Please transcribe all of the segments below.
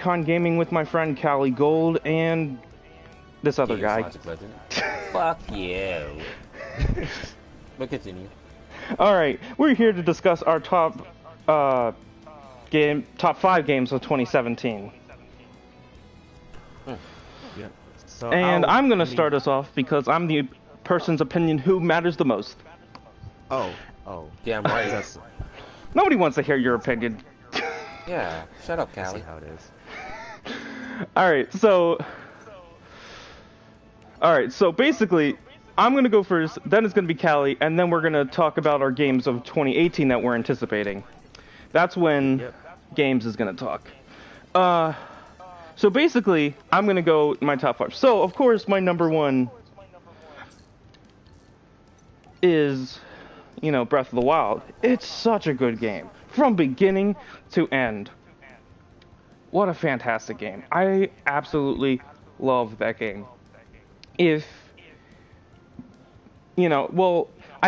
VidCon gaming with my friend Callie Gold and this other guy. Fuck you. But continue. Alright, we're here to discuss our top 5 games of 2017. Yeah. So and I'm gonna start us off because I'm the person's opinion who matters the most. Oh. Damn right. Nobody wants to hear your opinion. Yeah, shut up, Callie. See how it is. Alright, so basically, I'm gonna go first, then it's gonna be Callie, and then we're gonna talk about our games of 2018 that we're anticipating. That's when Games is gonna talk. So basically, I'm gonna go my top 5. So, of course, my number 1 is, Breath of the Wild. It's such a good game. From beginning to end. What a fantastic game. I absolutely love that game. I'd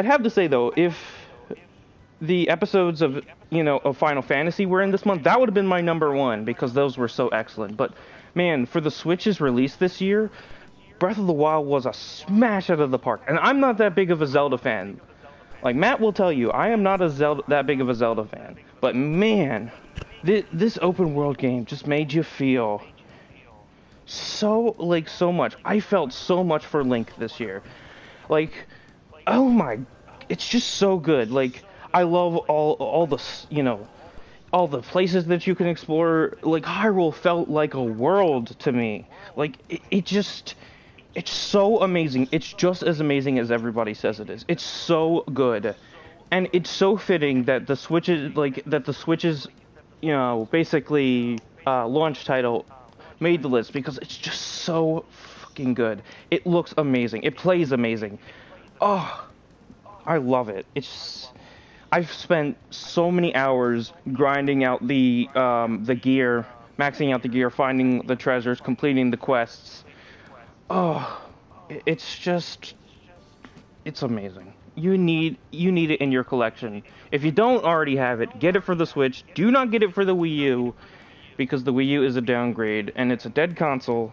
have to say though, if the episodes of Final Fantasy were in this month, that would have been my number 1 because those were so excellent. But man, for the Switch's release this year, Breath of the Wild was a smash out of the park. And I'm not that big of a Zelda fan. Like Matt will tell you, I am not that big of a Zelda fan. But man, this open world game just made you feel so much. I felt so much for Link this year. Like, oh my, it's just so good. Like, I love all the all the places that you can explore. Like, Hyrule felt like a world to me. Like, it's so amazing. It's just as amazing as everybody says it is. It's so good. And it's so fitting that the Switch's basically launch title made the list because it's just so fucking good. It looks amazing. It plays amazing. Oh, I love it. I've spent so many hours grinding out the gear, maxing out the gear, finding the treasures, completing the quests. Oh, it's amazing. You need it in your collection. If you don't already have it, get it for the Switch. Do not get it for the Wii U, because the Wii U is a downgrade and it's a dead console.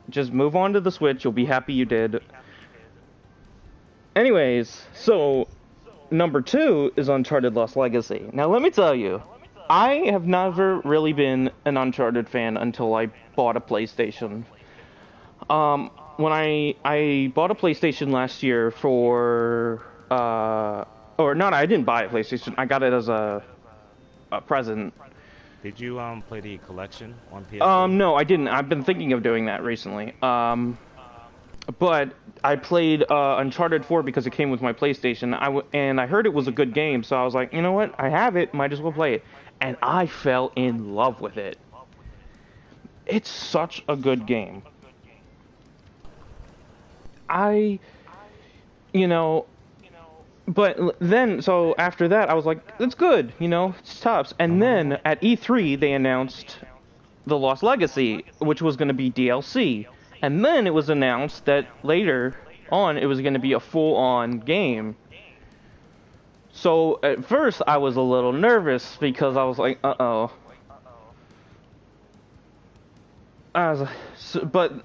Just move on to the Switch. You'll be happy you did. Anyways, so number 2 is Uncharted Lost Legacy. Now let me tell you, I have never really been an Uncharted fan until I bought a PlayStation. When I bought a PlayStation last year I didn't buy a PlayStation. I got it as a present. Did you play the collection on PS4? No, I didn't. I've been thinking of doing that recently. But I played Uncharted 4 because it came with my PlayStation. And I heard it was a good game, so I was like, you know what? I have it. Might as well play it. And I fell in love with it. It's such a good game. But then, so after that, I was like, it's good, it's tops. And then at E3, they announced The Lost Legacy, which was going to be DLC. And then it was announced that later on, it was going to be a full-on game. So at first, I was a little nervous because I was like, uh-oh. But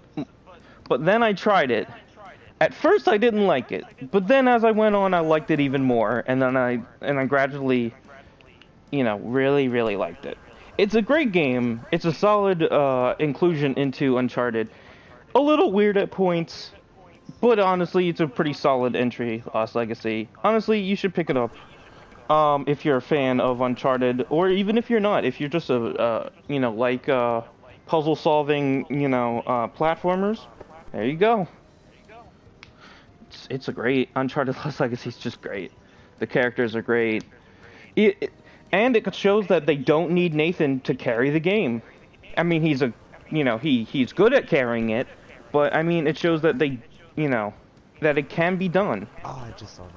then I tried it. At first I didn't like it, but then as I went on I liked it even more, and then I gradually, really liked it. It's a great game. It's a solid inclusion into Uncharted. A little weird at points, but honestly it's a pretty solid entry, Lost Legacy. Honestly, you should pick it up. If you're a fan of Uncharted, or even if you're not, if you're just puzzle solving, platformers, there you go. It's a great Uncharted Lost Legacy. It's just great. The characters are great. And it shows that they don't need Nathan to carry the game. I mean, he's good at carrying it, but I mean, it shows that that it can be done. Oh, I just saw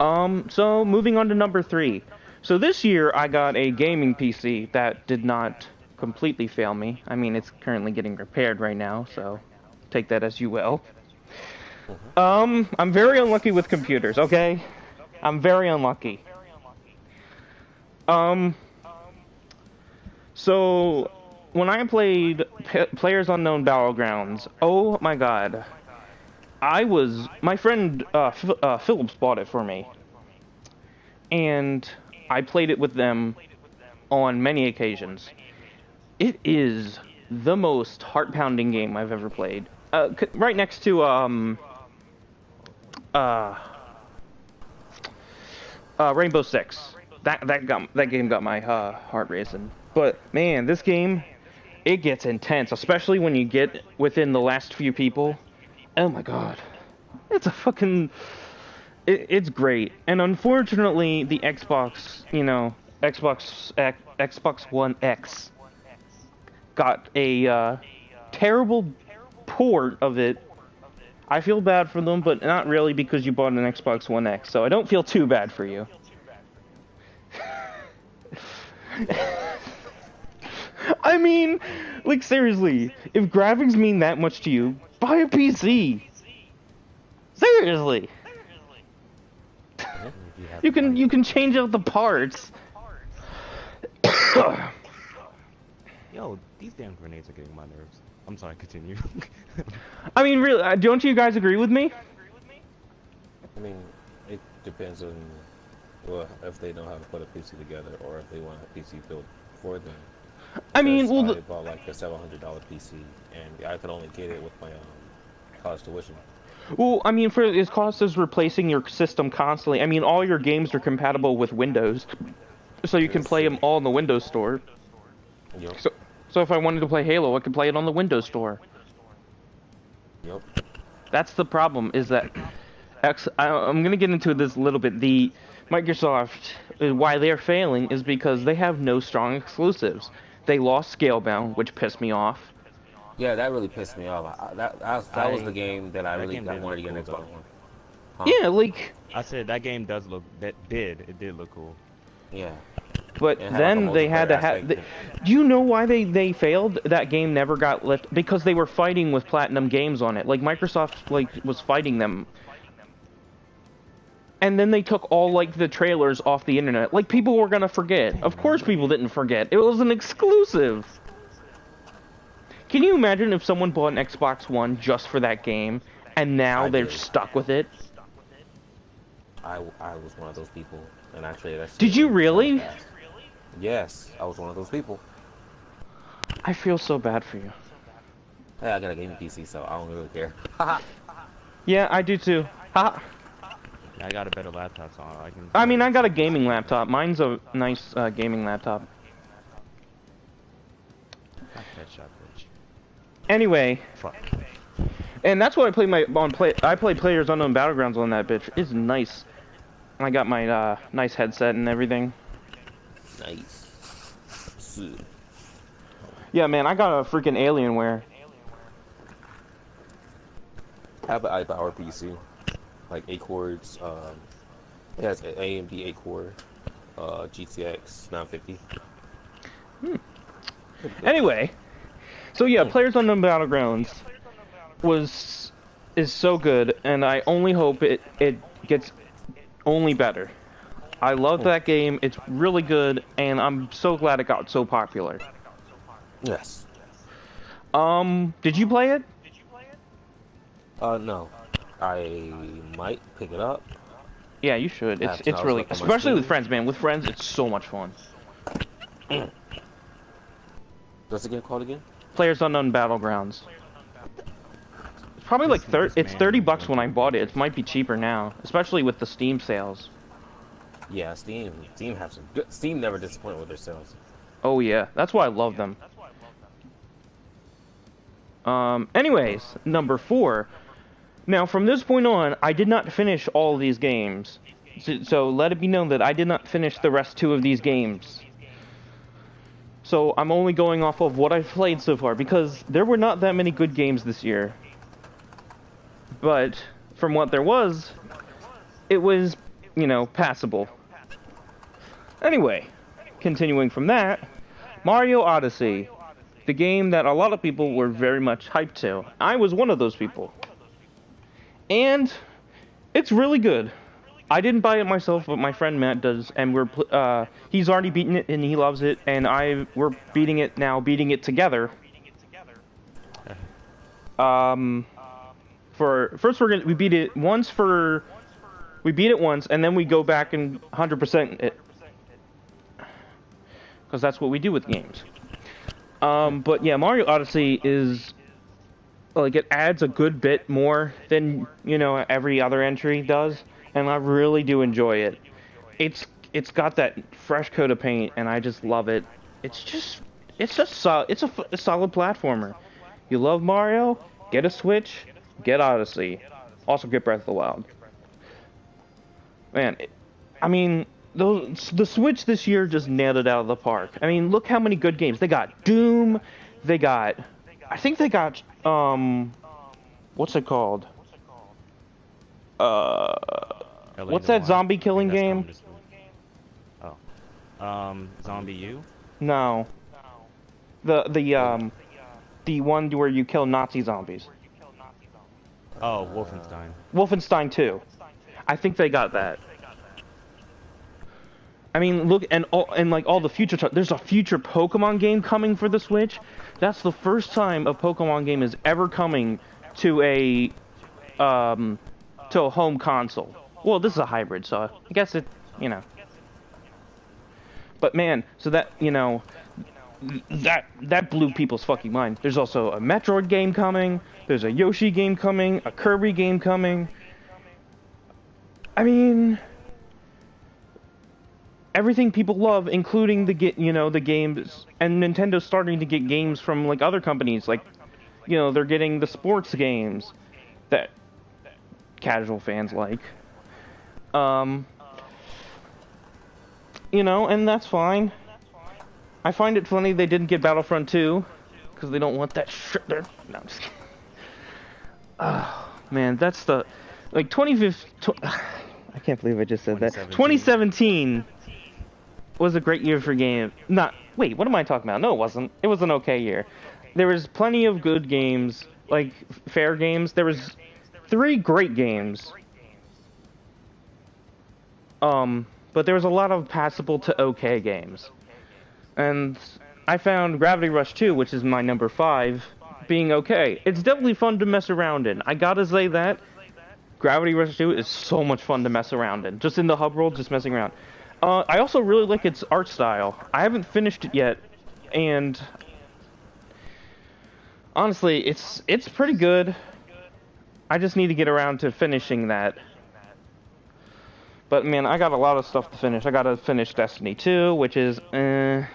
that. So moving on to number 3. So this year I got a gaming PC that did not completely fail me. I mean, it's currently getting repaired right now, so take that as you will. I'm very unlucky with computers, okay? I'm very unlucky. So, when I played Players Unknown Battlegrounds, oh my god. My friend Phillips bought it for me. And I played it with them on many occasions. It is the most heart-pounding game I've ever played. Right next to, Rainbow Six. That game got my heart racing. But man, this game, it gets intense, especially when you get within the last few people. Oh my god, it's a fucking, it's great. And unfortunately, the Xbox, Xbox One X got a terrible port of it. I feel bad for them, but not really because you bought an Xbox One X, so I don't feel too bad for you. I mean, like seriously, if graphics mean that much to you, buy a PC. Seriously. You can change out the parts. Yo, these damn grenades are getting my nerves. I'm sorry, continue. I mean, really, don't you guys agree with me? I mean, it depends on, well, if they know how to put a PC together or if they want a PC built for them. I mean, well, I bought like a $700 PC and I could only get it with my college tuition. Well, I mean, for its cost is replacing your system constantly. I mean, all your games are compatible with Windows, so you can play them all in the Windows Store. Yep. So if I wanted to play Halo, I could play it on the Windows Store. Yep. That's the problem, is that I'm gonna get into this a little bit. The Microsoft, why they're failing is because they have no strong exclusives. They lost Scalebound, which pissed me off. Yeah, that really pissed me off. That was the game that I really wanted to get an Xbox One. Huh? Yeah, like I said, that game does look it did look cool. Yeah. But then they had to have. Do you know why they failed? That game never got lifted because they were fighting with Platinum Games on it. Like Microsoft was fighting them. And then they took all the trailers off the internet. Like people were gonna forget. Of course people didn't forget. It was an exclusive. Can you imagine if someone bought an Xbox One just for that game and now they're stuck with it? I was one of those people and I traded that shit. Did you really? Yes, I was one of those people. I feel so bad for you. Hey, I got a gaming PC, so I don't really care. Yeah, I do too. Ha. I got a better laptop, so I mean, I got a gaming laptop. Mine's a nice gaming laptop. Anyway, fuck. And that's what I play I play Players Unknown Battlegrounds on that bitch. It's nice. I got my nice headset and everything. Nice. Yeah, man, I got a freaking Alienware. I have an iPower PC, like 8 cores. It has an AMD 8 core, GTX 950. Anyway, so yeah, Players Unknown Battlegrounds is so good, and I only hope it gets only better. I love that game. It's really good, and I'm so glad it got so popular. Yes. Did you play it? No. I might pick it up. Yeah, you should. It's really, especially with friends, man. With friends, it's so much fun. What's the game called again? Players Unknown Battlegrounds. It's probably like it's $30 when I bought it. It might be cheaper now, especially with the Steam sales. Yeah, Steam have some good. Steam never disappoint with their sales. Oh yeah, that's why I love them. Anyways, number 4. Now, from this point on, I did not finish all of these games. So let it be known that I did not finish the rest 2 of these games. So I'm only going off of what I've played so far, because there were not that many good games this year. But from what there was, it was, passable. Anyway, continuing from that, Mario Odyssey. The game that a lot of people were very much hyped to. I was one of those people. And it's really good. I didn't buy it myself, but my friend Matt does, and he's already beaten it and he loves it, and we're beating it now, beating it together. Um, for first we beat it once and then we go back and 100% it, because that's what we do with games. But yeah, Mario Odyssey is like it adds a good bit more than every other entry does, and I really do enjoy it. It's got that fresh coat of paint, and I just love it. It's just a solid platformer. You love Mario? Get a Switch, get Odyssey. Also get Breath of the Wild. Man, I mean, the Switch this year just nailed it out of the park. I mean, look how many good games. They got Doom, I think they got, what's it called? What's that zombie killing game? Zombie U? No. The one where you kill Nazi zombies. Oh, Wolfenstein. Wolfenstein 2. I think they got that. I mean, look, and like all the future stuff. There's a future Pokemon game coming for the Switch. That's the first time a Pokemon game is ever coming to a home console. Well, this is a hybrid, so I guess But man, so that that blew people's fucking mind. There's also a Metroid game coming. There's a Yoshi game coming. A Kirby game coming. I mean, everything people love, including the games, and Nintendo's starting to get games from like other companies, like they're getting the sports games that casual fans like. And that's fine. I find it funny they didn't get Battlefront 2 because they don't want that shit there. No, I'm just kidding. Oh man, that's the 2015. I can't believe I just said that. 2017 was a great year for game. Wait, what am I talking about? No, it wasn't. It was an okay year. There was plenty of good games, like fair games. There was 3 great games. But there was a lot of passable to okay games. And I found Gravity Rush 2, which is my number 5, being okay. It's definitely fun to mess around in. I gotta say that. Gravity Rush 2 is so much fun to mess around in. Just in the hub world, just messing around. I also really like its art style. I haven't finished it yet, and honestly, it's pretty good. I just need to get around to finishing that. But man, I got a lot of stuff to finish. I gotta finish Destiny 2, which is and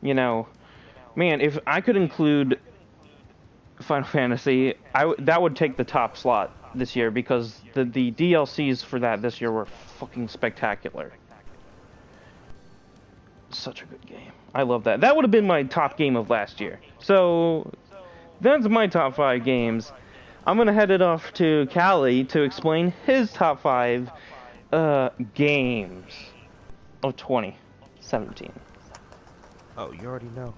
man, if I could include Final Fantasy, that would take the top slot this year, because the DLCs for that this year were fucking spectacular. Such a good game. I love that. That would have been my top game of last year. So that's my top 5 games. I'm gonna head it off to Callie to explain his top 5 games of 2017. Oh, you already know.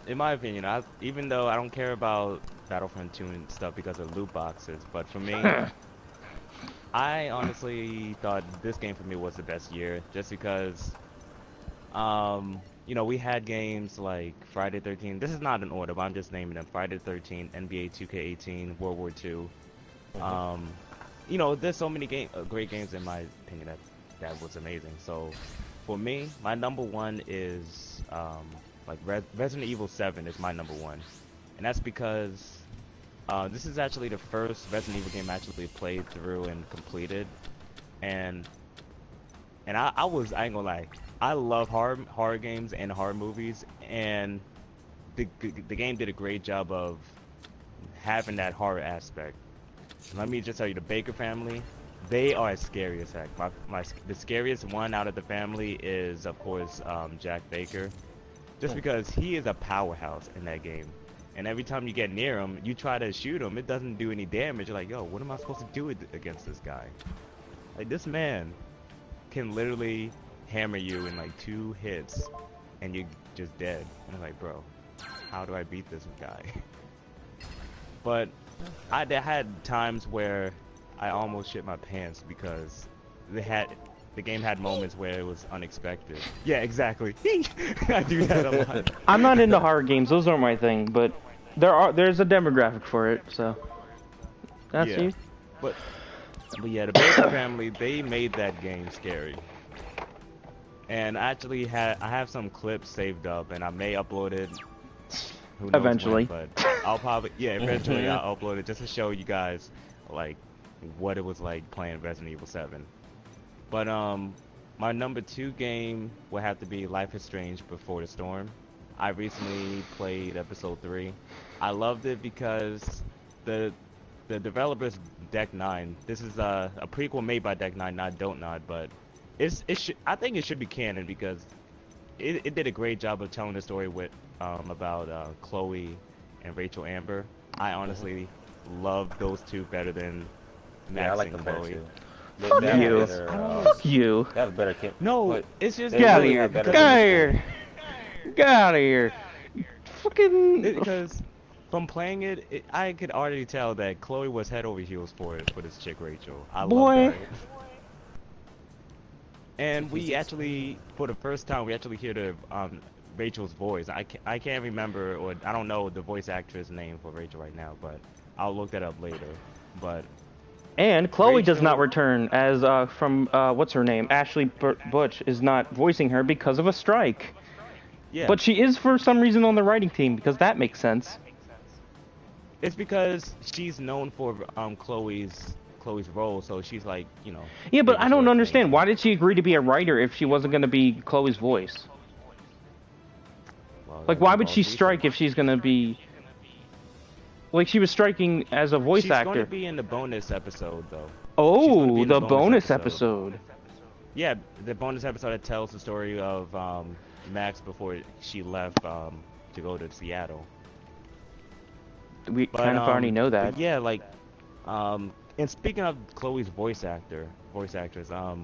In my opinion, even though I don't care about Battlefront 2 and stuff because of loot boxes, but for me, I honestly thought this game for me was the best year, just because, we had games like Friday 13. This is not in order, but I'm just naming them. Friday 13, NBA 2K18, World War II. There's so many great games in my opinion that was amazing. So, for me, my number 1 is Resident Evil 7 is my number 1, and that's because this is actually the first Resident Evil game I actually played through and completed, and I ain't gonna lie, I love horror games and horror movies, and the game did a great job of having that horror aspect. Let me just tell you, the Baker family, they are scary as heck. The scariest one out of the family is, of course, Jack Baker. Just because he is a powerhouse in that game. And every time you get near him, you try to shoot him, it doesn't do any damage. You're like, yo, what am I supposed to do against this guy? Like, this man can literally hammer you in like 2 hits, and you're just dead. And I'm like, bro, how do I beat this guy? But I had times where I almost shit my pants because the game had moments where it was unexpected. Yeah, exactly. I do that a lot. I'm not into horror games; those aren't my thing. But there's a demographic for it, so that's Yeah, you. but yeah, the Baker family, they made that game scary. And I have some clips saved up, and I may upload it. Who knows when? Eventually. But I'll probably eventually I'll upload it just to show you guys like what it was like playing Resident Evil 7. But my number 2 game would have to be Life is Strange Before the Storm. I recently played episode 3. I loved it because the developers Deck 9. This is a prequel made by Deck 9, not Don't Nod, but I think it should be canon because it did a great job of telling the story with about Chloe and Rachel Amber. I honestly love those two better than Max I like and them better Chloe. too. Fuck They have you. better, Fuck you. they have better No, but it's just they Get out of really here. have Get better out of chemistry. here. Get out of here. Fucking. because from playing it, I could already tell that Chloe was head over heels for this chick Rachel. I love Boy. that. And we actually, for the first time, we actually hear the Rachel's voice. I can't remember, or I don't know the voice actress name for Rachel right now, but I'll look that up later. But And Chloe does Rachel- not return as from what's her name? Ashley Butch is not voicing her because of a strike. yeah, But she is for some reason on the writing team because that makes sense. it's because she's known for Chloe's role, so she's like, Yeah, but making I don't sure understand. everything- Why did she agree to be a writer if she wasn't going to be Chloe's voice? Well, Like, that why was would all she decent. strike if she's going to be... Like, she was striking as a voice She's going actor. to be in the bonus episode, though. She's gonna be Oh, in the the bonus bonus episode. episode. Yeah, the bonus episode that tells the story of Max before she left to go to Seattle. We But, kind of already know that. but yeah, like, and speaking of Chloe's voice actress, I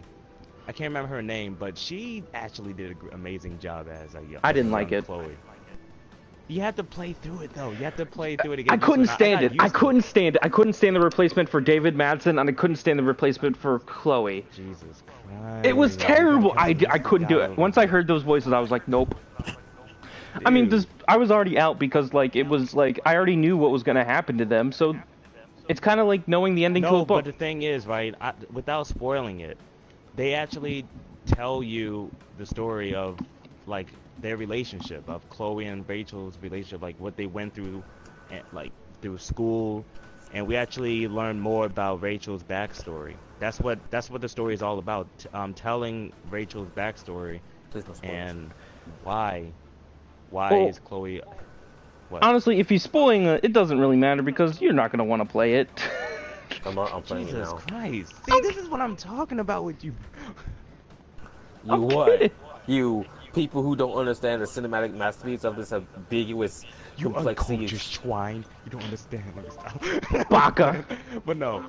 can't remember her name, but she actually did an amazing job as a young, I didn't like young it. Chloe. You have to play through it though. You have to play through it again. I couldn't stand got it. I used to couldn't stand it. I couldn't stand the replacement for David Madsen, and I couldn't stand the replacement for Chloe. Jesus Christ. It was terrible. I Pessimistic couldn't do guy it. over Once I here. heard those voices, I was like, nope. I mean, Dude. I was already out because, like, it was, like, I already knew what was going to happen to them, so it's kind of like knowing the ending to a No, book. but the thing is, right, without spoiling it, they actually tell you the story of, like, their relationship, of Chloe and Rachel's relationship, like, what they went through, like, through school, and we actually learn more about Rachel's backstory. That's what the story is all about, telling Rachel's backstory Please don't spoil it. and why Well, is Chloe... What? Honestly, if he's spoiling it, it doesn't really matter because you're not going to want to play it. I'm playing it Jesus now. Christ. See, this is what I'm talking about with you. You Okay. what? You people who don't understand the cinematic masterpiece of this ambiguous You complexity. uncultured swine. You don't understand. Let me stop. Baka. But no.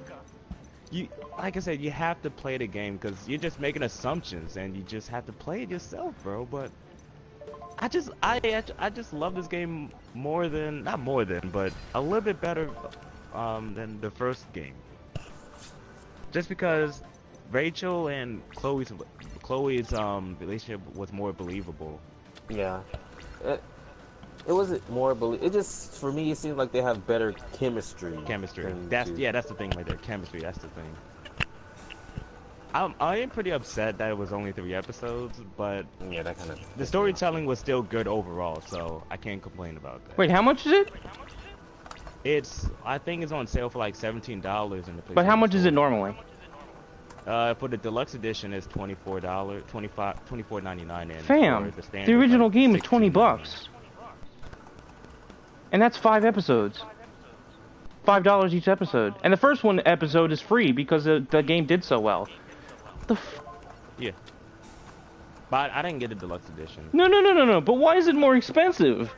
Like I said, you have to play the game because you're just making assumptions and you just have to play it yourself, bro. But I just love this game not more than, but a little bit better than the first game. Just because Rachel and Chloe's relationship was more believable. Yeah. It wasn't more it just for me it seems like they have better chemistry. Chemistry. than That's two. that's the thing right there. Chemistry. That's the thing. I am pretty upset that it was only 3 episodes, but Yeah, that kind of. the storytelling was still good overall, so I can't complain about that. Wait, how much is it? I think it's on sale for like $17 in the PlayStation But how much is Store. it normally? For the deluxe edition, it's $24.99, and Fam, for the standard, the original like, game is 20 $16.99. bucks. And that's 5 episodes. $5 each episode. And the first one episode is free because the game did so well. Yeah. But I didn't get the deluxe edition. No. But why is it more expensive?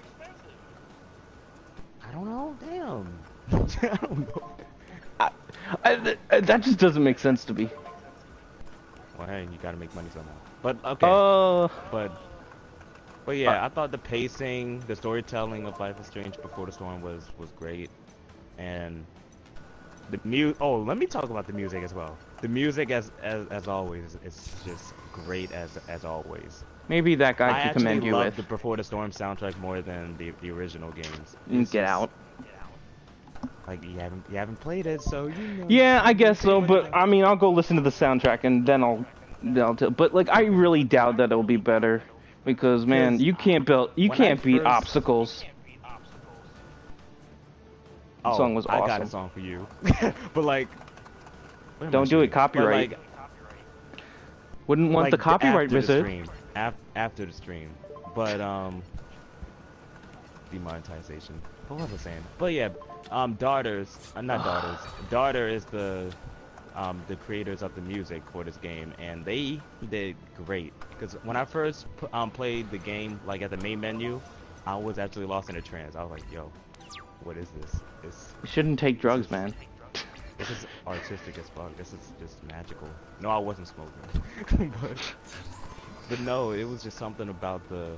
I don't know. Damn. I don't know. That just doesn't make sense to me. Well, hey, you gotta make money somehow. But okay. But yeah, I thought the pacing, the storytelling of Life is Strange Before the Storm was great. and Oh, let me talk about the music as well. The music, as always, is just great as always. Maybe that guy I can actually commend you love with. the Before the Storm soundtrack more than the original games. Get Just, out. like you haven't played it, so you know. Yeah, I You guess can't say so, much but about I it. mean, I'll go listen to the soundtrack and then but like, I really doubt that it'll be better because, man, Because you when I can't beat first, obstacles. The oh, song was I got a awesome. song for you, but like, what am I Don't do it, saying? But copyright. Wouldn't want the copyright after the visit. stream, after the stream, but demonetization. What was I saying? But yeah, not daughters. Daughter is the creators of the music for this game, and they did great. Because when I first played the game, like at the main menu, I was actually lost in a trance. I was like, yo, what is this? You shouldn't take This drugs, is man. this is artistic as fuck. This is just magical. No, I wasn't smoking, but no, it was just something about the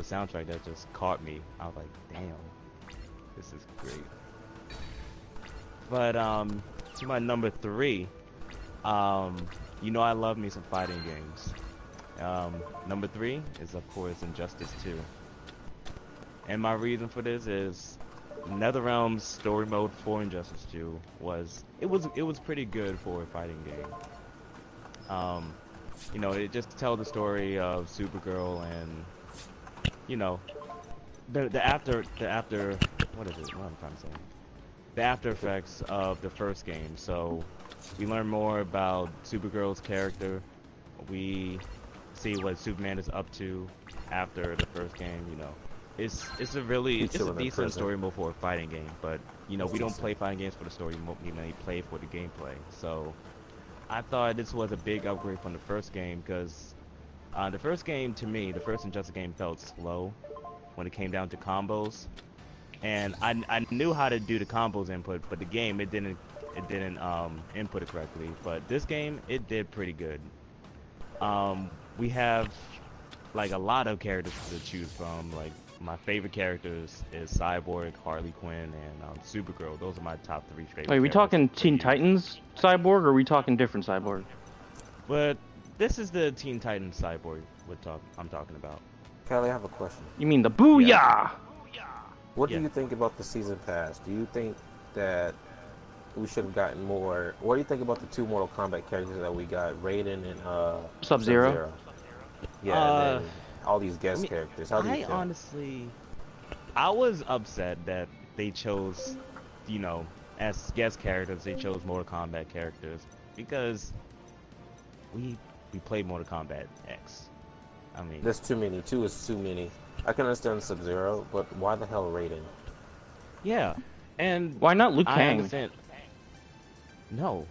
soundtrack that just caught me. I was like, damn, this is great. But to my number 3, you know I love me some fighting games. Number 3 is of course Injustice 2. And my reason for this is NetherRealm's story mode for Injustice 2 was pretty good for a fighting game. You know, it just tells the story of Supergirl and, you know, the after what is it? What am I trying to say? The after effects of the first game. So we learn more about Supergirl's character. We see what Superman is up to after the first game. You know, it's a decent story mode for a fighting game. But you know, we don't play fighting games for the story mode. We mainly play for the gameplay. So I thought this was a big upgrade from the first game because the first game, to me, the first Injustice game felt slow when it came down to combos. And I knew how to do the combos input, but the game it didn't input it correctly. But this game it did pretty good. We have like a lot of characters to choose from. Like my favorite characters is Cyborg, Harley Quinn, and Supergirl. Those are my top 3 favorite. Wait, are we talking characters to Teen use. Titans Cyborg, or are we talking different Cyborg? But this is the Teen Titans Cyborg I'm talking about. Callie, I have a question. You mean the Booyah? Yeah. What do Yeah. you think about the season pass? Do you think that we should have gotten more? What do you think about the 2 Mortal Kombat characters that we got, Raiden and Sub-Zero? Yeah, and then all these guest characters. How do you feel? Honestly, I was upset that they chose, you know, as guest characters, they chose Mortal Kombat characters because we played Mortal Kombat X. I mean, There's too many. 2 is too many. I can understand Sub-Zero, but why the hell Raiden? yeah, and Why not Liu I Kang? understand. No,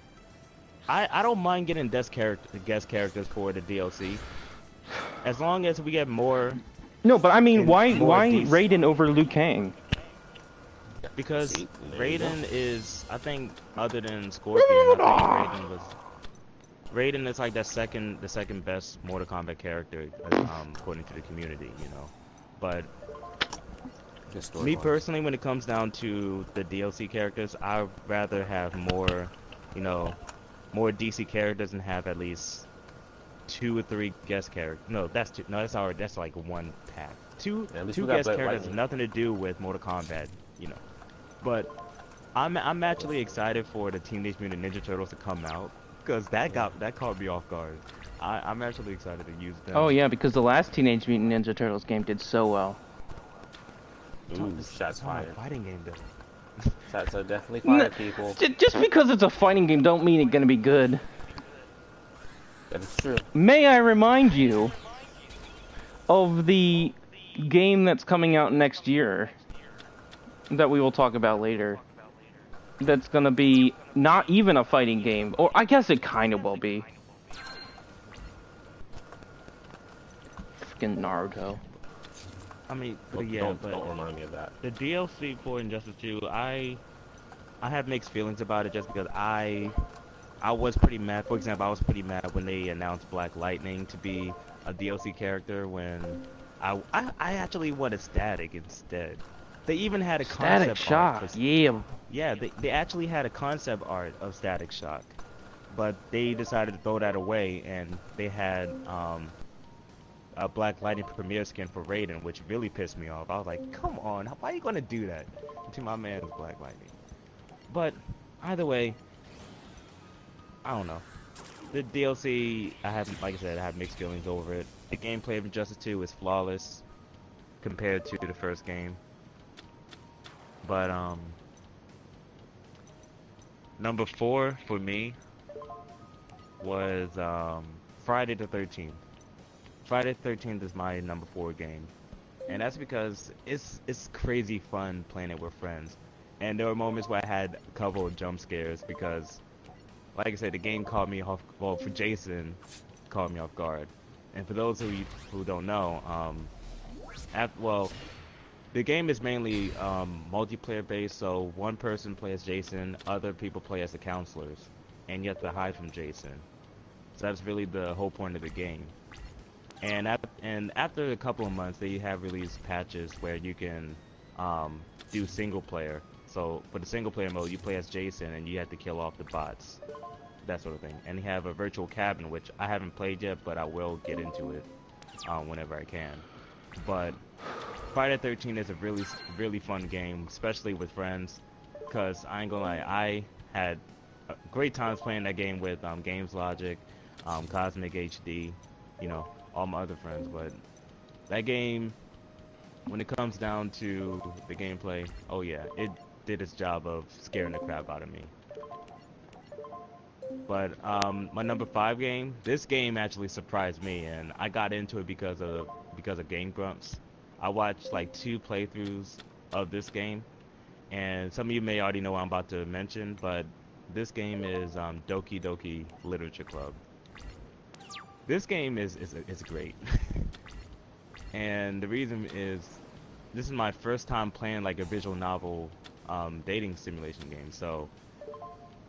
I don't mind getting guest characters for the DLC, as long as we get more. No, but I mean, And why more decent- Raiden over Liu Kang? Because See, there you go. Raiden is, I think, other than Scorpion, I think Raiden is like the second best Mortal Kombat character, according to the community, you know. But Just me storyline. personally, when it comes down to the DLC characters, I'd rather have more, you know, more DC characters and have at least 2 or 3 guest characters. No, that's like one pack. Two At least two we got guest Black characters Lightning. nothing to do with Mortal Kombat, you know. But I'm actually excited for the Teenage Mutant Ninja Turtles to come out because that caught me off guard. I'm actually excited to use them. Oh yeah, because the last Teenage Mutant Ninja Turtles game did so well. Ooh, shots It's not a fired. fighting game though. Shots are definitely fired, people. Just because it's a fighting game don't mean it's gonna be good. That is true. May I remind you of the game that's coming out next year that we will talk about later. That's gonna be not even a fighting game, or I guess it kind of will be. Fucking Naruto. I mean, Don't, yeah, don't, but don't remind me of that. the DLC for Injustice 2, I have mixed feelings about it just because I was pretty mad. For example, I was pretty mad when they announced Black Lightning to be a DLC character when I actually wanted Static instead. They even had a Static concept art Shock. for. Yeah. Yeah, they actually had a concept art of Static Shock, but they decided to throw that away, and they had a Black Lightning Premier skin for Raiden, which really pissed me off. I was like, come on, why are you gonna do that to my man's Black Lightning? But either way, I don't know. The DLC, I haven't, like I said, I have mixed feelings over it. The gameplay of Injustice 2 is flawless compared to the first game. But number 4 for me was Friday the 13th. Friday the 13th is my number 4 game, and that's because it's crazy fun playing it with friends. And there were moments where I had a couple of jump scares because, like I said, the game caught me off. Well, for Jason, caught me off guard. And for those who don't know, well, the game is mainly multiplayer based. So one person plays Jason, other people play as the counselors, and you have to hide from Jason. So that's really the whole point of the game. And after a couple of months, they have released patches where you can do single player. So for the single player mode, you play as Jason and you have to kill off the bots, that sort of thing. And you have a virtual cabin, which I haven't played yet, but I will get into it whenever I can. But Friday the 13th is a really fun game, especially with friends, because I ain't gonna lie, I had great times playing that game with Games Logic, Cosmic HD, you know, all my other friends. But that game, when it comes down to the gameplay, oh yeah, it did its job of scaring the crap out of me. But my number 5 game, this game actually surprised me, and I got into it because of Game Grumps. I watched like 2 playthroughs of this game, and some of you may already know what I'm about to mention, but this game is Doki Doki Literature Club. This game is great. And the reason is, this is my first time playing like a visual novel dating simulation game, so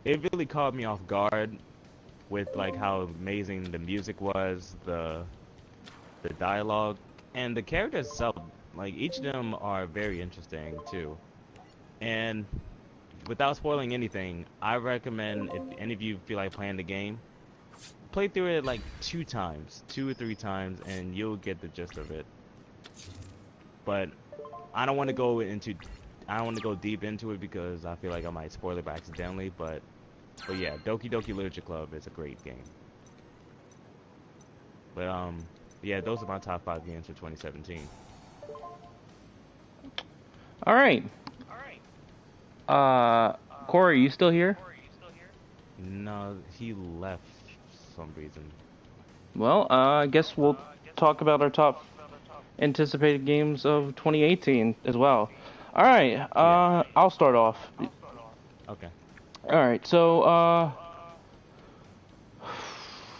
it really caught me off guard with like how amazing the music was, the dialogue, and the characters itself. Like, each of them are very interesting too. And without spoiling anything, I recommend, if any of you feel like playing the game, play through it like 2 times, 2 or 3 times, and you'll get the gist of it. But I don't want to go deep into it because I feel like I might spoil it by accidentally. But yeah, Doki Doki Literature Club is a great game. But yeah, those are my top 5 games for 2017. All right. Corey, you still here? No, he left for some reason. Well, I guess we'll talk about our top anticipated games of 2018 as well. All right. Yeah. I'll start off. Okay. All right. So,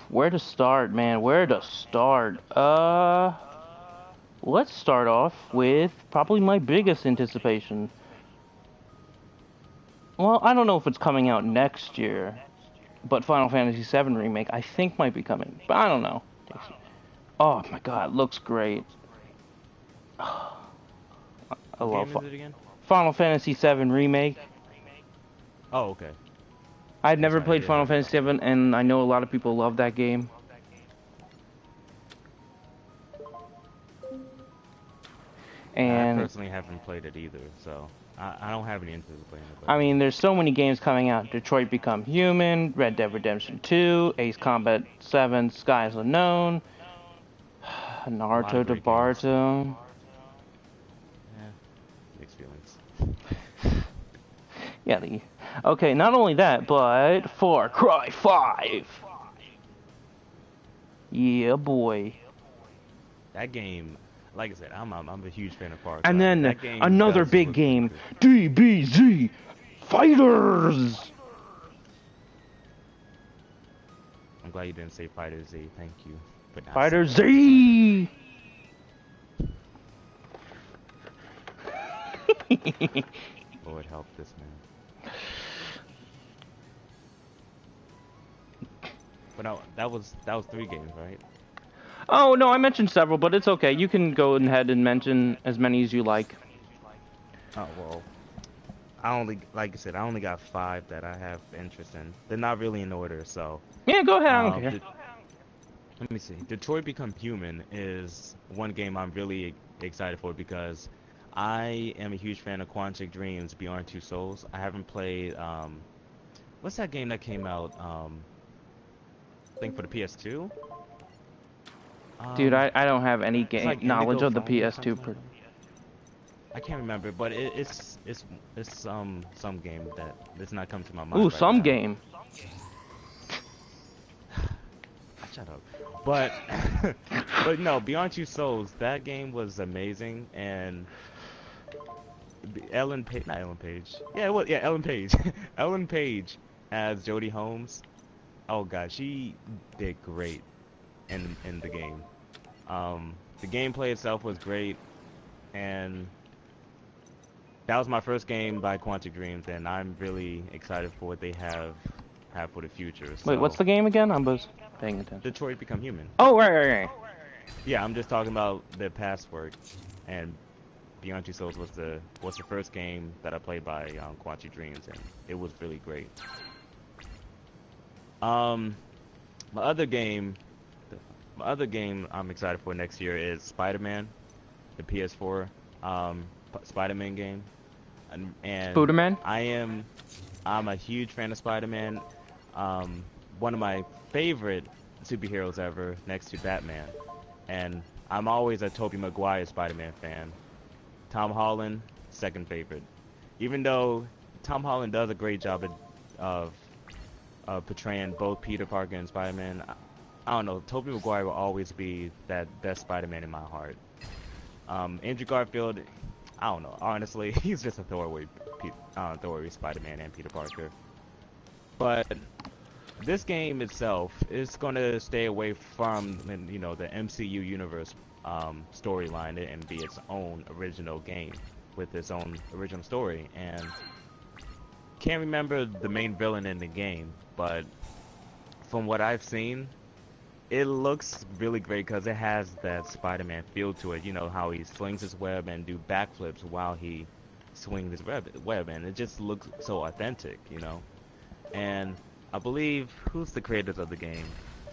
where to start, man? Where to start? Let's start off with probably my biggest anticipation. Well, I don't know if it's coming out next year, but Final Fantasy VII Remake I think might be coming, but I don't know. Oh my god, it looks great. I love What game is it again? Final Fantasy VII Remake. Oh, okay. I'd never played Final Fantasy VII, and I know a lot of people love that game. And I personally haven't played it either, so I don't have any interest in playing it. I mean, there's so many games coming out. Detroit Become Human, Red Dead Redemption 2, Ace Combat 7, Skies Unknown, Naruto to Barto. Yeah, mixed feelings. Yeah, okay, not only that, but Far Cry 5. Yeah, boy. That game, like I said, I'm a huge fan of Far Cry. And then another big game, DBZ Fighters. I'm glad you didn't say Fighter Z. Thank you. Fighter Z. Lord help this man. But no, that was 3 games, right? Oh no, I mentioned several, but it's okay. You can go ahead and mention as many as you like. Oh well, I only like I said, I only got five that I have interest in. They're not really in order, so Yeah, go ahead. I don't um, care. the, let me see. Detroit Become Human is one game I'm really excited for because I am a huge fan of Quantic Dreams Beyond Two Souls. I haven't played what's that game that came out? I think for the PS2. Dude, Um, I don't have any it's game like knowledge Indigo of the Foam or PS2. something like that. I can't remember, but it's some game that it's not coming to my Ooh, mind right some now. game. Shut up. But but no, Beyond Two Souls, that game was amazing and Ellen Page, not Ellen Page. Yeah, it was, yeah, Ellen Page. Ellen Page as Jodie Holmes. Oh god, she did great in the game. The gameplay itself was great and that was my first game by Quantic Dreams and I'm really excited for what they have for the future. Wait, what's So, the game again? I was paying attention. Detroit Become Human. Oh, right. Yeah, I'm just talking about the past work, and Beyond Two Souls was the first game that I played by Quantic Dreams, and it was really great. Um, my other game, my other game I'm excited for next year is Spider-Man, the PS4 Spider-Man game, and Spooderman? I am I'm a huge fan of Spider-Man. Um, one of my favorite superheroes ever, next to Batman. And I'm always a Tobey Maguire Spider-Man fan. Tom Holland, second favorite. Even though Tom Holland does a great job of portraying both Peter Parker and Spider-Man, I don't know. Tobey Maguire will always be that best Spider-Man in my heart. Andrew Garfield, I don't know. Honestly, he's just a throwaway Spider-Man and Peter Parker. But this game itself is going to stay away from, the MCU universe storyline and be its own original game with its own original story. And can't remember the main villain in the game, but from what I've seen, it looks really great because it has that Spider-Man feel to it. You know how he slings his web and do backflips while he swings his web, and it just looks so authentic. And I believe who's the creators of the game?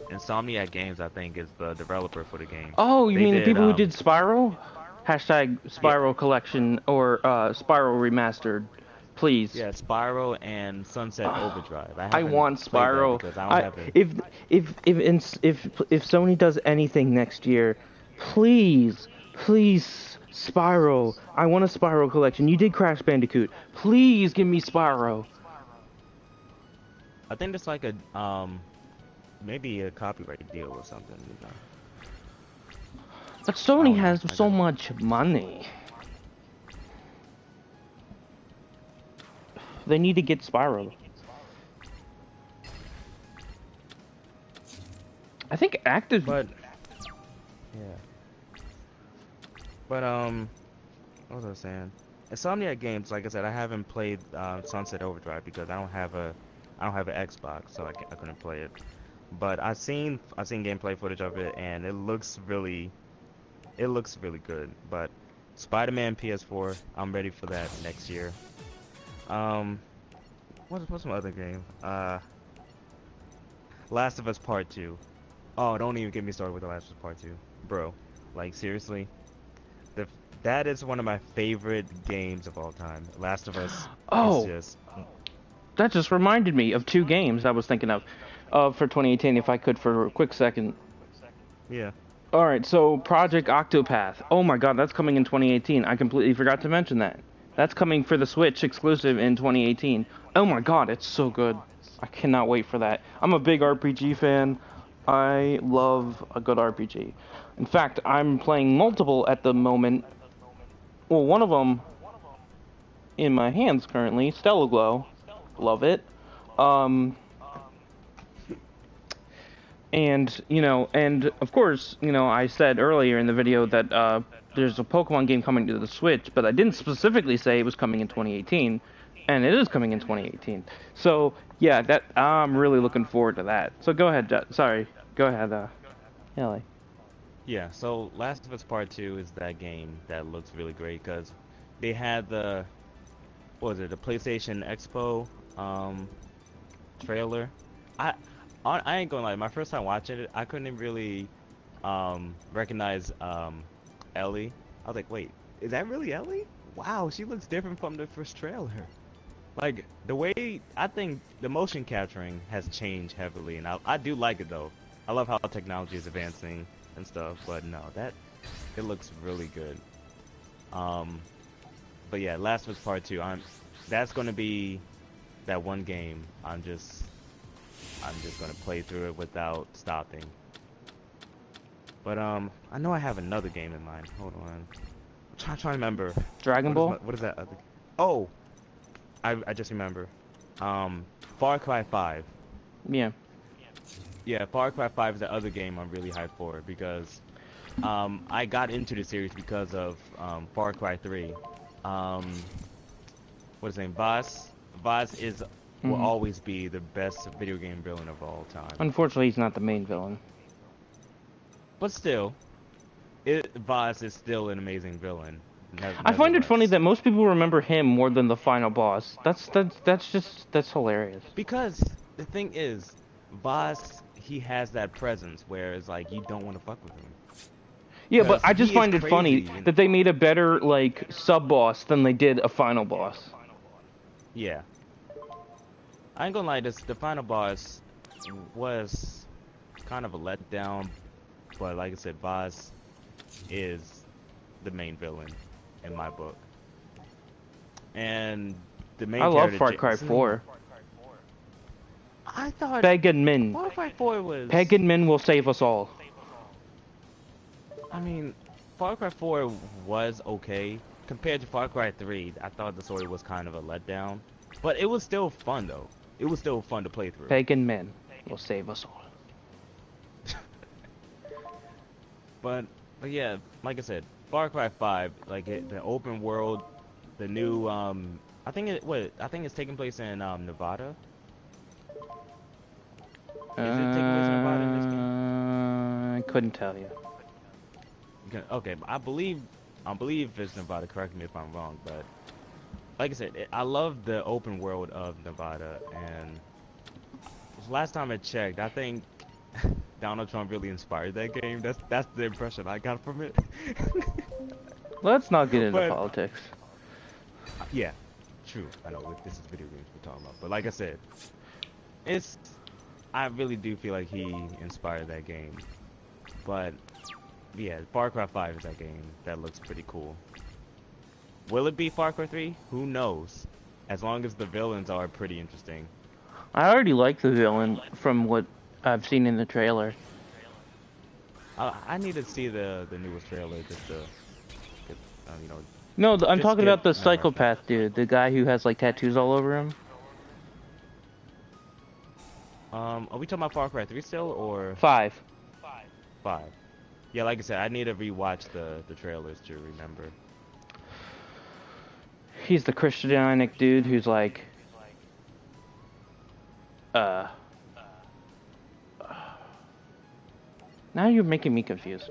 Insomniac Games, I think, is the developer for the game. Oh, you They mean the did, people who did Spyro? Hashtag yeah, Spyro Collection or Spyro Remastered, please. yeah, Spyro and Sunset Overdrive. I I haven't want played that Spyro. because I don't have it. If Sony does anything next year, please Spyro. I want a Spyro collection. You did Crash Bandicoot. Please give me Spyro. I think it's like a maybe a copyright deal or something. But I Sony don't know. has so much money. They need to get Spyro. I think Active. But yeah. But what was I saying? Insomniac Games, like I said, I haven't played Sunset Overdrive because I don't have an Xbox, so I couldn't play it. But I've seen gameplay footage of it, and it looks really good. But Spider-Man PS4, I'm ready for that next year. Um, what's my other game? Last of Us Part 2. Oh, don't even get me started with The Last of Us Part 2, bro. Like seriously, the that is one of my favorite games of all time. Last of Us is Oh, just that just reminded me of two games I was thinking of for 2018, if I could, for a quick second. yeah. Alright, so Project Octopath. Oh my god, that's coming in 2018. I completely forgot to mention that. That's coming for the Switch exclusive in 2018. Oh my god, it's so good. I cannot wait for that. I'm a big RPG fan. I love a good RPG. In fact, I'm playing multiple at the moment. Well, one of them in my hands currently, Stellar Glow. Love it. Um, and of course, I said earlier in the video that there's a Pokemon game coming to the Switch, but I didn't specifically say it was coming in 2018, and it is coming in 2018. So yeah, that I'm really looking forward to that. So go ahead, sorry, go ahead, Yeah, so Last of Us Part 2 is that game that looks really great because they had the what was it, the PlayStation Expo um trailer. I I ain't gonna lie, my first time watching it, I couldn't really recognize Ellie. I was like, wait, is that really Ellie? Wow, she looks different from the first trailer. Like the way I think the motion capturing has changed heavily, and I do like it though. I love how technology is advancing and stuff, but no, that it looks really good. Um, but yeah, Last of Us Part Two. That's gonna be that one game. I'm just gonna play through it without stopping. But I know I have another game in mind. Hold on, trying to remember. Dragon Ball. What is that other? Oh, I just remember. Far Cry 5. Yeah. Yeah, Far Cry 5 is the other game I'm really hyped for because I got into the series because of Far Cry 3. Um, what is his name? Voss. Voss will Hmm. always be the best video game villain of all time. Unfortunately, he's not the main villain. But still, Voss is still an amazing villain. I find it funny Nevertheless. that most people remember him more than the final boss. That's hilarious. Because the thing is, Voss, he has that presence where it's like you don't want to fuck with him. Yeah, but Because I just he is find it funny crazy. And, that they made a better like sub boss than they did a final boss. yeah. I ain't gonna lie, the final boss was kind of a letdown, but like I said, Voss is the main villain in my book. And the I main love character, Far Cry 4. I thought Peg and Min. Far Cry 4 was. Peg and Min will save us all. I mean, Far Cry 4 was okay. Compared to Far Cry 3, I thought the story was kind of a letdown. But it was still fun, though. It was still fun to play through. Peg and Min will save us all. But yeah, like I said, Far Cry 5, like the open world, the new, I think it's taking place in, Nevada. Is it taking place in Nevada in this game? I couldn't tell you. Okay, I believe it's Nevada. Correct me if I'm wrong, but like I said, I love the open world of Nevada, and last time I checked, I think Donald Trump really inspired that game. That's the impression I got from it. Let's not get into But politics. yeah, true. I know this is video games we're talking about, but like I said, it's I really do feel like he inspired that game. But yeah, Far Cry 5 is that game that looks pretty cool. Will it be Far Cry 3? Who knows? As long as the villains are pretty interesting. I already like the villain from what I've seen in the trailer. I need to see the newest trailer just to get, you know, No, I'm just talking get about the more reference. psychopath dude, the guy who has like tattoos all over him. Are we talking about Far Cry 3 still or 5. 5? Yeah, like I said, I need to rewatch the trailers to remember. He's the Christianic dude who's like, uh. Now you're making me confused.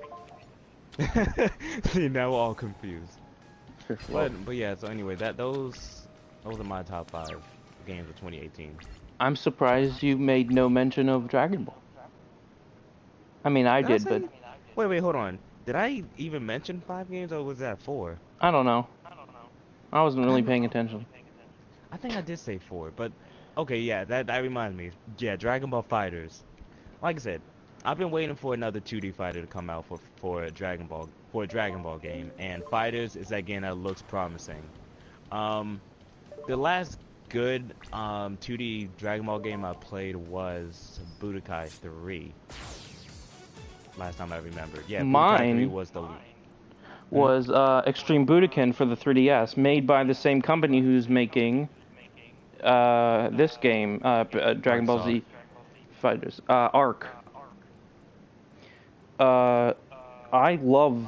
See, now we're all confused. Well, But yeah, so anyway, those are my top 5 games of 2018. I'm surprised you made no mention of Dragon Ball. I mean, I Did I did, but say? Wait, hold on. Did I even mention 5 games or was that 4? I don't know. I wasn't really I paying attention. I think I did say 4, but okay, yeah, that reminds me. Yeah, Dragon Ball Fighters. Like I said, I've been waiting for another 2D fighter to come out for a Dragon Ball game, and Fighters is that game that looks promising. The last good 2D Dragon Ball game I played was Budokai 3. Last time I remember. Yeah, Budokai 3 Mine was the was Extreme Budokan for the 3DS, made by the same company who's making this game, Dragon Dark Ball Star. Z Fighters, Arc. I love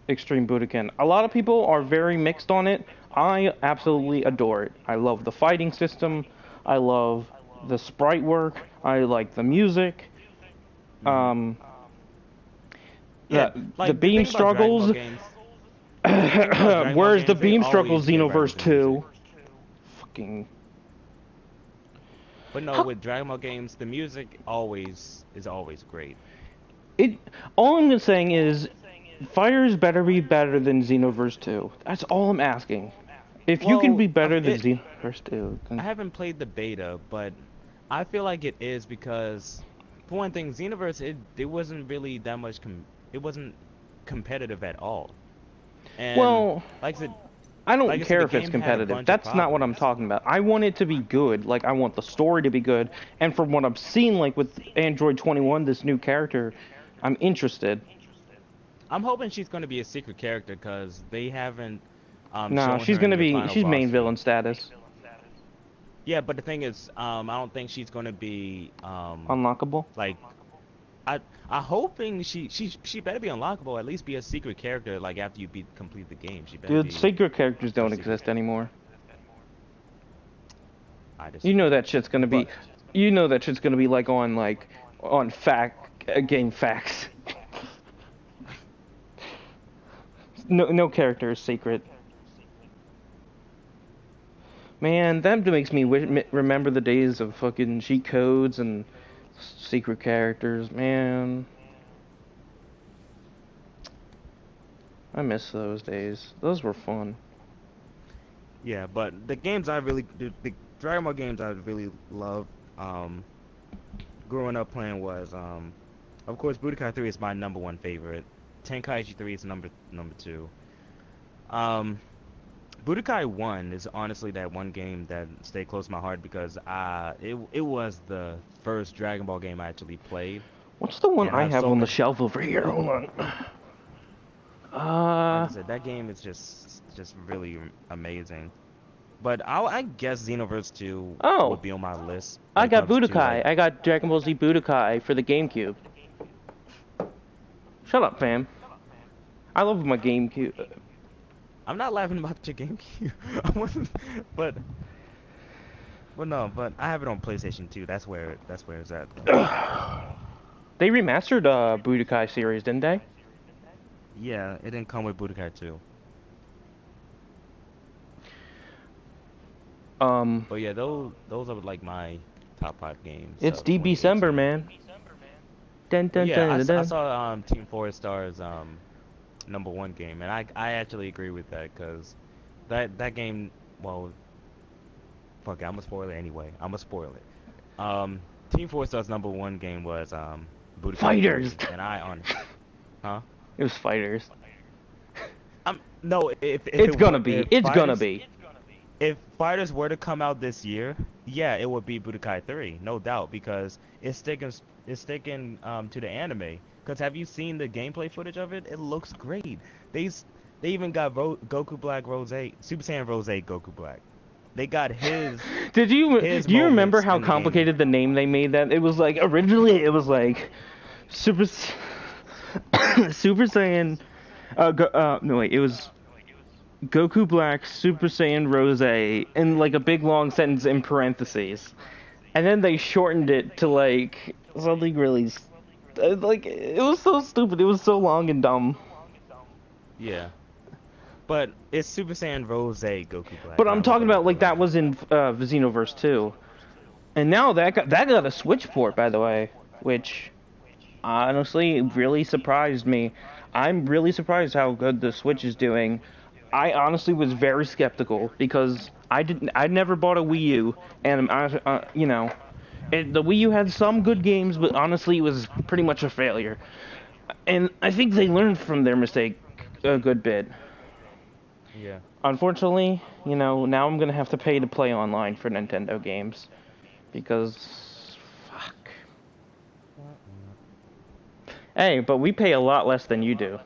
Extreme Budokan. A lot of people are very mixed on it. I absolutely adore it. I love the fighting system. I love the sprite work. I like the music. Mhm. Um, Yeah, the like the beam thing about Dragon Ball struggles. games. The thing about Dragon Ball Where's the games, they beam struggle always get right Xenoverse with the music. 2? Fucking. But no, How, with Dragon Ball games, the music is always great. it. All I'm saying is, Fighters better be better than Xenoverse 2. That's all I'm asking. If you can Well, be better than Xenoverse 2, I then. haven't played the beta, but I feel like it is because, for one thing, Xenoverse it wasn't really that much it wasn't competitive at all. And Well, like I said, I don't like I said, care the if it's game had a competitive. bunch of That's not what I'm problems. talking about. I want it to be good. Like, I want the story to be good. And from what I've seen, like, with Android 21, this new character, I'm interested. I'm hoping she's going to be a secret character because they haven't No, shown her in the final she's boss main fight. villain status. Yeah, but the thing is, I don't think she's going to be Unlockable. like I I hoping she better be unlockable, at least be a secret character. Like after you complete the game, she better Dude, be secret characters a don't secret exist character. anymore. I You know disagree, that shit's gonna but be, you know that shit's gonna be like on game facts. No character is secret. Man, that makes me remember the days of fucking cheat codes and secret characters. Man, I miss those days. Those were fun. yeah, but the Dragon Ball games I really love growing up playing was of course Budokai 3 is my number one favorite. Tenkaichi 3 is number two. Um Budokai 1 is honestly that one game that stayed close to my heart because it was the first Dragon Ball game I actually played, What's the one and I I have have so on the many. shelf over here? Hold on. Like I said, that game is just really amazing. But I guess Xenoverse 2 Oh, would be on my list when I it got comes to like. Budokai. I got Dragon Ball Z Budokai for the GameCube. Shut up, fam. I love my GameCube. I'm not laughing about your GameCube. I wasn't, but no, but I have it on PlayStation 2. That's where it's at though. They remastered Budokai series, didn't they? Yeah, it didn't come with Budokai 2. Um, But yeah, those are like my top five games it's of December, 2018. man. Dun But dun yeah, dun dun I dun. saw Team Four Stars number one game, and I actually agree with that because that game, well, fuck it, I'm gonna spoil it anyway. I'm gonna spoil it. Team Four Stars number one game was Budokai Fighters. 3, and I on, huh? It was Fighters. No, if It's it were gonna be. if It's gonna fighters be. if fighters were to come out this year, yeah, it would be Budokai 3, no doubt, because it's sticking to the anime. Because have you seen the gameplay footage of it? It looks great. They s- they even got Goku Black Rose, Super Saiyan Rose Goku Black. They got his Do you remember moments how in the game. complicated the name they made that? It was like originally it was like Super Super Saiyan. No wait, it was Goku Black, Super Saiyan Rose, and like a big long sentence in parentheses. And then they shortened it to like something really like it was so stupid. It was so long and dumb. Yeah, but it's Super Saiyan Rose Goku But Black, I'm not like talking about another like that line. was in Xenoverse 2. And now that got a Switch port, by the way, which honestly really surprised me. I'm really surprised how good the Switch is doing. I honestly was very skeptical because I never bought a Wii U, and the Wii U had some good games, but honestly it was pretty much a failure. And I think they learned from their mistake a good bit. Yeah. Unfortunately, now I'm gonna have to pay to play online for Nintendo games because fuck. Hey, but we pay a lot less than you do.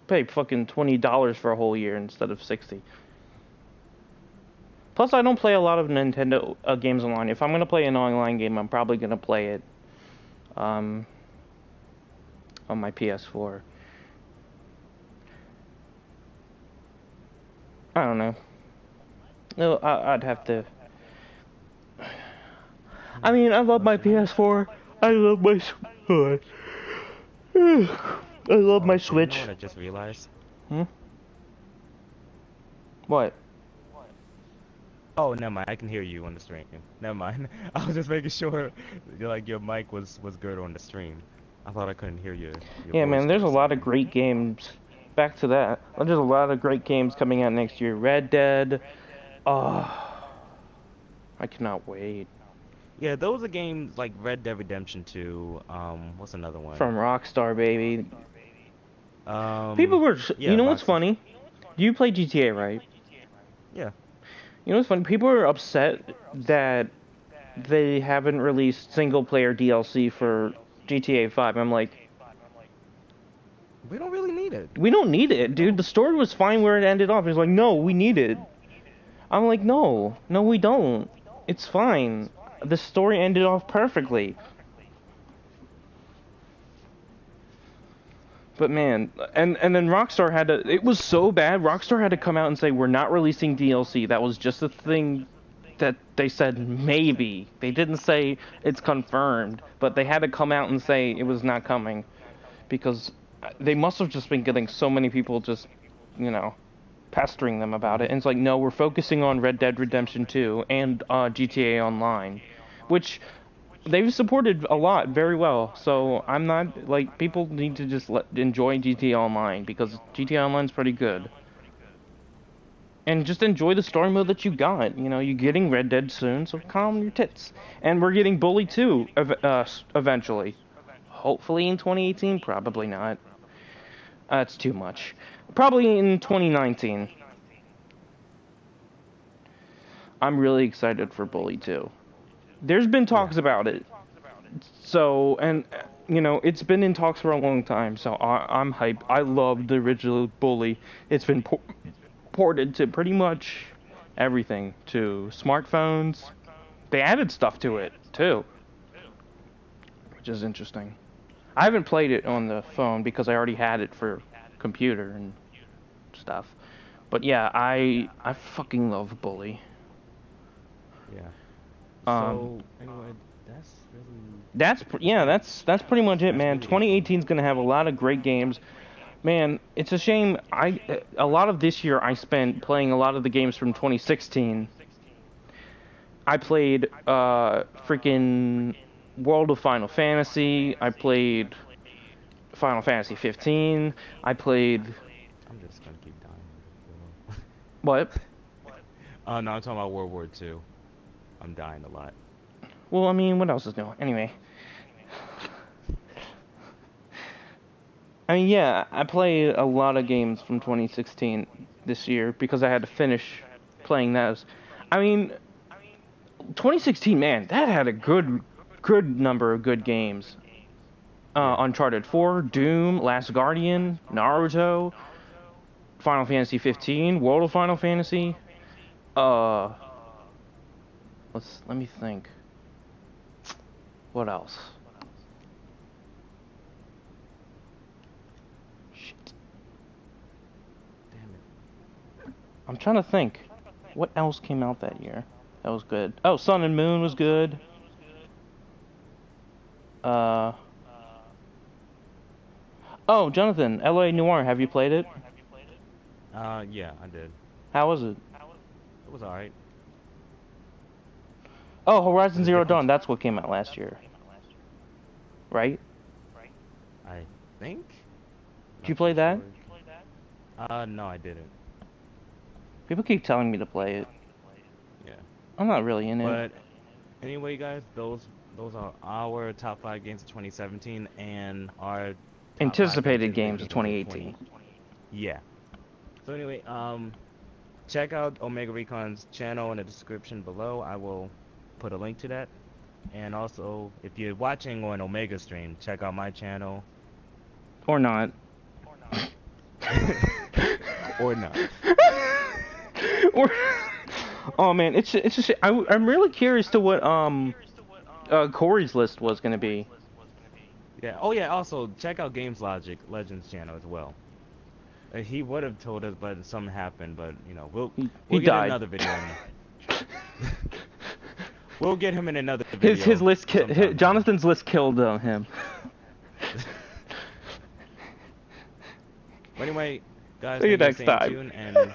Pay fucking $20 for a whole year instead of 60. Plus, I don't play a lot of Nintendo games online. If I'm gonna play an online game, I'm probably gonna play it um, on my PS4. I don't know. No, I'd have to. I mean, I love my PS4. I love my. I love my Oh, so you know Switch. what I just realized? Hmm? What? Oh, never mind. I can hear you on the stream. Never mind. I was just making sure, like your mic was good on the stream. I thought I couldn't hear your Yeah, voice man, for there's a a lot of second. great games. Back to that. There's a lot of great games coming out next year. Red Dead. Oh, I cannot wait. Yeah, those are games like Red Dead Redemption 2. What's another one? From Rockstar, baby. People were. You Yeah, know what's Rockstar. funny? You play GTA, right? Yeah. You know what's funny? People are upset that they haven't released single player DLC for GTA 5. I'm like, We don't really need it. we don't need it, dude. The story was fine where it ended off. It's like, no, we need it. I'm like, no, we don't. It's fine. The story ended off perfectly. But man, and then Rockstar had to. It was so bad. Rockstar had to come out and say we're not releasing DLC. That was just a thing that they said maybe. They didn't say it's confirmed, but they had to come out and say it was not coming because they must have just been getting so many people just, you know, pestering them about it. Hmm. And it's like, no, we're focusing on Red Dead Redemption 2 and GTA Online, which they've supported a lot very well. So I'm not like people need to just enjoy GTA Online because GTA Online's pretty good. And just enjoy the story mode that you got. You know, you're getting Red Dead soon, so calm your tits. And we're getting Bully 2 eventually. Hopefully in 2018, probably not. That's too much. Probably in 2019. I'm really excited for Bully 2. There's been Yeah. talks about it. So, and, you know, it's been in talks for a long time, so I'm hyped. I love the original Bully. It's been ported to pretty much everything, to smartphones. They added stuff to it, too, which is interesting. I haven't played it on the phone because I already had it for computer and stuff. But yeah, I fucking love Bully. Yeah. Um, So anyway, that's really yeah, it. that's pretty much it, That's man. really it for me. 2018 is gonna have a lot of great games. Man, it's a shame. A lot of this year I spent playing a lot of the games from 2016. I played freaking World of Final Fantasy. I played Final Fantasy 15. I played I'm just gonna keep dying. what? No, I'm talking about World War II. I'm dying a lot. Well, I mean, what else is new? Anyway, I mean, yeah, I played a lot of games from 2016 this year because I had to finish playing those. I mean, 2016, man, that had a good number of good games. Yeah. Uncharted 4, Doom, Last Guardian, Naruto, Final Fantasy 15, World of Final Fantasy. Uh, let me think. What else? Shit. Damn it. I'm trying to think. What else came out that year? That was good. Oh, Sun and Moon was good. Uh, oh, Jonathan, LA Noire, have you played it? Yeah, I did. How was it? It was alright. Oh, Horizon There's a Zero difference. Dawn, that's what came out last year, right? I think. Did you Not play too that? sure. No, I didn't. People keep telling me to play it. Yeah. I'm not really in it. But anyway, guys, those are our top five games of 2017 and our top five Anticipated anticipated games of games of 2018. 20. Yeah. So anyway, check out Omega Recon's channel in the description below. I will put a link to that. And also, if you're watching on Omega stream, check out my channel. Or not. Or not. Or oh man, it's just I'm really curious to what Corey's list was gonna be. Yeah. Oh yeah. Also, check out Games Logic Legends channel as well. He would have told us, but something happened. But you know, He we'll get died. another video. We'll get him in another His video list sometime soon. Jonathan's list killed him. But anyway, guys, See you thank you for next staying time. tuned and